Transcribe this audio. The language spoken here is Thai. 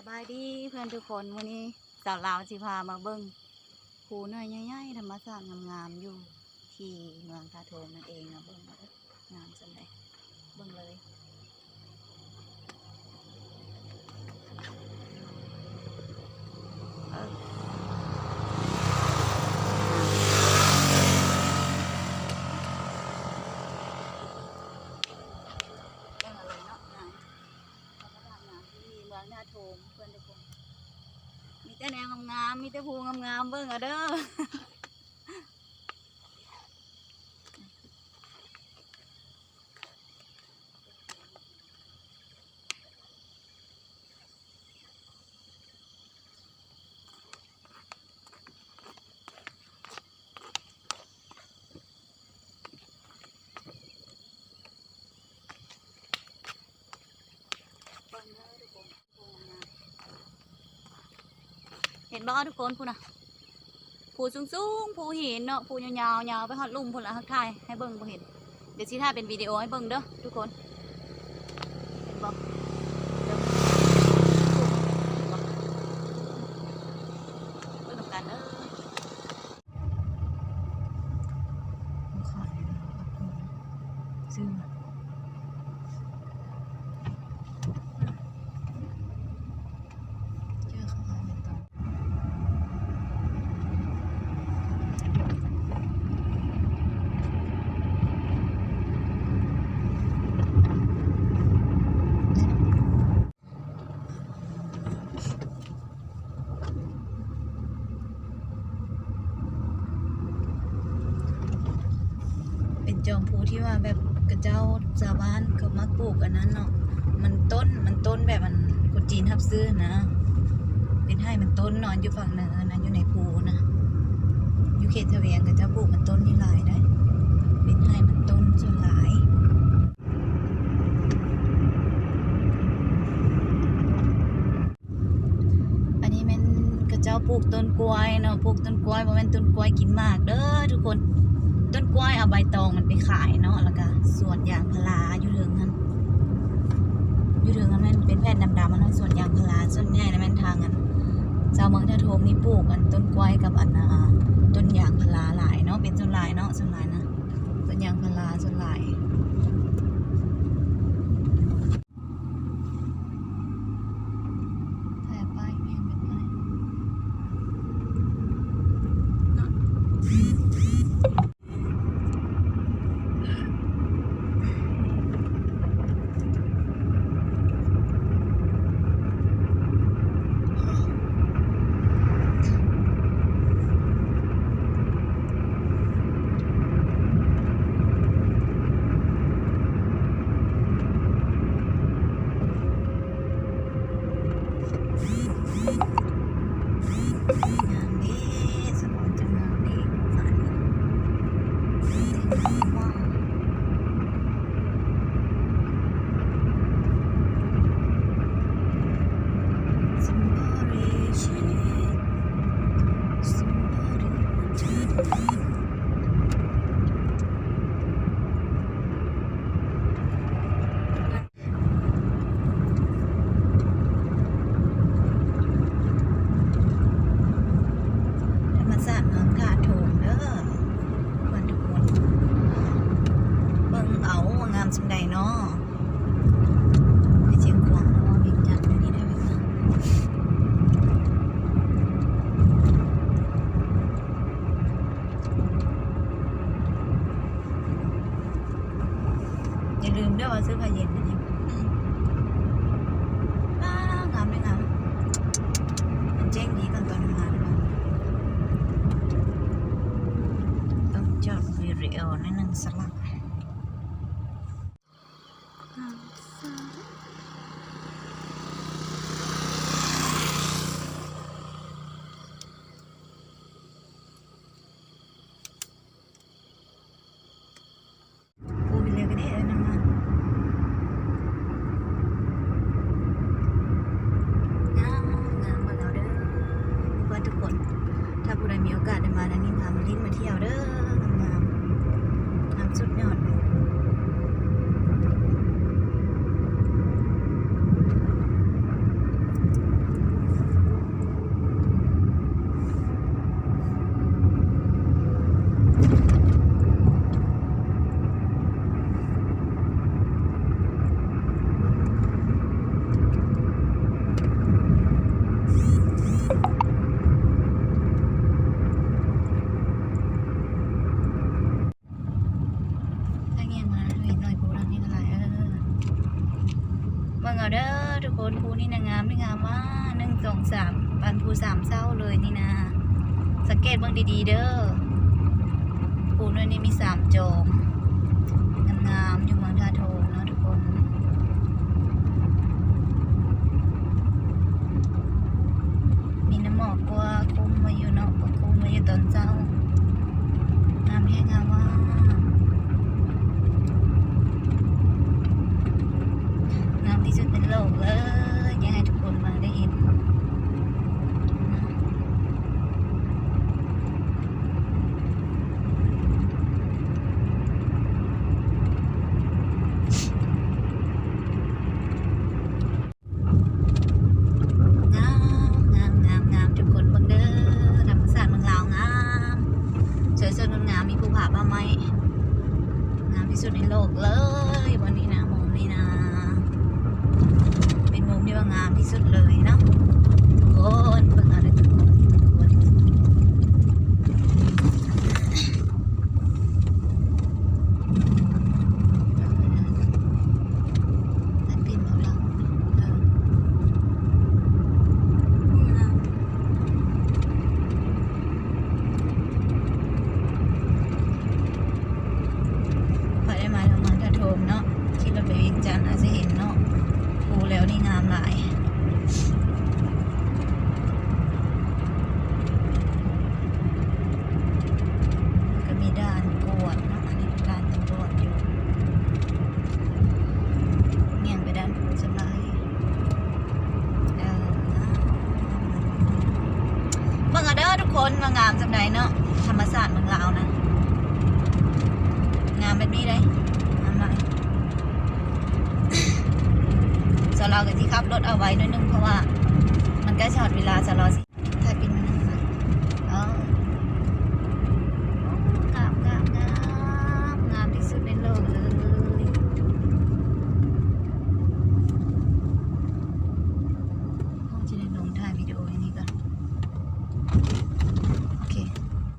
บายดีเพื่อนทุกคนวันนี้สาวลาวสิพามาเบิ้งภูน้อยใหญ่ๆธรรมชาติงามๆอยู่ที่เมืองท่าโทมนั่นเองนะเบิ้งมาเด้องามจังเลยเบิ้งเลยท่าโทมเพื่อนทุกคนมีแต่แนวงามๆมีแต่ภูงามๆเบิ้งเอาเด้อเห็นบ่ทุกคนพูนะภูสูงๆภูหินเนาะภูยาวๆยาวไปหอดลุ่มพูนละทักทายให้เบิ้งบ่เห็นเดี๋ยวสิถ่ายเป็นวิดีโอให้เบิ้งเด้อทุกคนเห็นบ่เบิ้งกันเด้อซื้อจอมภูที่ว่าแบบกระเจ้าชาวบ้านเขามาปลูกอันนั้นเนาะมันต้นแบบมันคนจีนทับซื้อนะเป็นให้มันต้นนอนอยู่ฝั่งเหนือนะอยู่ในภูนะอยู่เขตทะเวียงกระเจ้าปลูกมันต้นนี่หลายได้เป็นให้มันต้นส่วนหลายอันนี้มันกระเจ้าปลูกต้นกล้วยเนาะปลูกต้นกล้วยเพราะมันต้นกล้วยกินมากเด้อทุกคนต้นกล้วยเอาใบตองมันไปขายเนาะแล้วก็ส่วนยางพาราอยู่เรื่องนั้นมันเป็นแผ่นดำๆมันเนาะส่วนยางพาราส่วนใหญ่ในแม่นทางกันชาวเมืองท่าโทมนี่ปลูกกันต้นกล้วยกับอันต้นยางพาราหลายเนาะเป็นส่วนหลายเนาะส่วนหลายนะต้นยางพาราส่วนหลายถ่ายไปเห็นเป็นไง เบิ่งเอาเด้อทุกคนภูนี่นะงามไม่งามว่า1 2 3ปันภู3เศร้าเลยนี่นะสังเกตเบิ่งดีๆเด้อภูด้วยนี่มี3จอมงามๆอยู่เมืองท่าโทเนาะทุกคนมีน้ำหมอกกว่าคุ้มมาอยู่เนาะกว่าคุ้มมาอยู่ตอนเช้างามแค่งามว่างามที่สุดในโลกเลยอยากให้ทุกคนมาได้เห็นงามทุกคนเบิ่งเด้อธรรมศาสตร์เมืองลาวงามสวยสดงดงามมีภูผาป่าไม้งามที่สุดในโลกเลยวันนี้นะมุมนี้นะเป็นมุมที่ว่างามที่สุดเลยเนาะโอ้ยเบิ่งเอาเด้อทุกคนนั่นเป็นเมืองลาวพอได้มาทางเมืองท่าโทมเนาะที่เราไปเวียงจันทน์อาจจะเห็นเนาะภูแล้วนี่งามหลายก็มีด่านกวดเนาะอันนี้ด่านตำรวจอยู่เงี่ยงไปด้านภูสำไลเบิ่งเอาเด้อทุกคนว่างามจังใดเนาะธรรมศาสตร์เมืองลาวนะงามแบบนี้เลยงามหลายสเรากับที่ขับรถเอาไว้นิดนึงเพราะว่ามันใกล้ชอดเวลาสเราสิ